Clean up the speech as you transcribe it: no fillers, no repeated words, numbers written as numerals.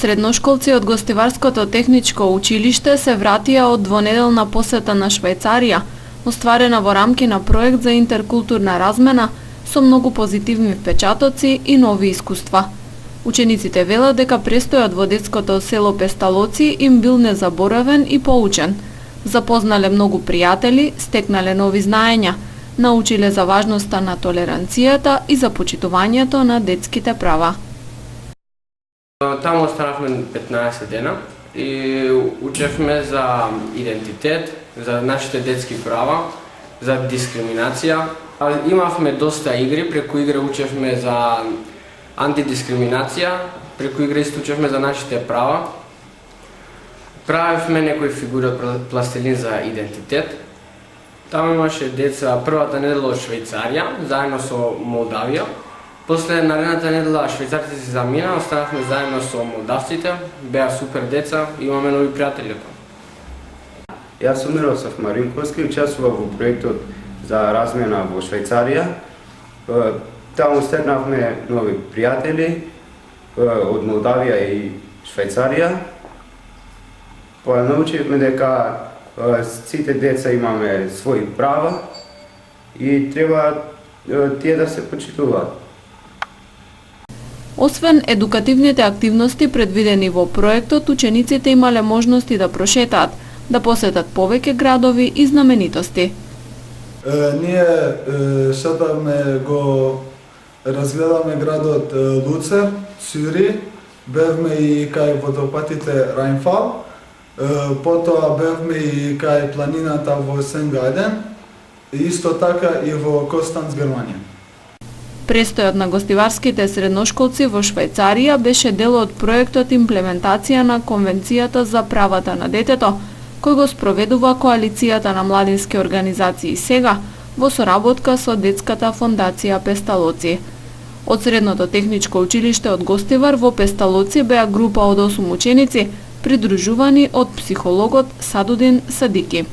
Средношколци од Гостиварското техничко училиште се вратија од двонеделна посета на Швајцарија, остварена во рамки на проект за интеркултурна размена со многу позитивни впечатоци и нови искуства. Учениците велат дека престојот во детското село Песталоци им бил незаборавен и поучен. Запознале многу пријатели, стекнале нови знаења, научиле за важноста на толеранцијата и за почитувањето на детските права. Таму останавме 15 дена и учевме за идентитет, за нашите детски права, за дискриминација. Имавме доста игри, преку игри учевме за антидискриминација, преку игри исто учевме за нашите права. Правевме некои фигури од пластилин за идентитет. Таму имаше деца првата недела од Швајцарија, заедно со Молдавија. После наредната недела швајцарците се замина, останавме заедно со молдавците, беа супер деца, имаме нови пријатели. Јас сум Мирослав Маринковски, учествував во проектот за размена во Швајцарија. Таму стекнавме нови пријатели од Молдавија и Швајцарија. Научивме дека сите деца имаме своји права и треба тие да се почитуваат. Освен едукативните активности предвидени во проектот, учениците имале можности да прошетаат, да посетат повеќе градови и знаменитости. Ние шетавме го разгледаме градот Луцер, Цюри, бевме и кај водопатите Рајнфал, потоа бевме и кај планината во Сен-Гајден, исто така и во Констанц, Германија. Престојот на гостиварските средношколци во Швајцарија беше дел од проектот имплементација на Конвенцијата за правата на детето, кој го спроведува Коалицијата на младински организации сега во соработка со Детската фондација Песталоци. Од Средното техничко училиште од Гостивар во Песталоци беа група од 8 ученици, придружувани од психологот Садудин Садики.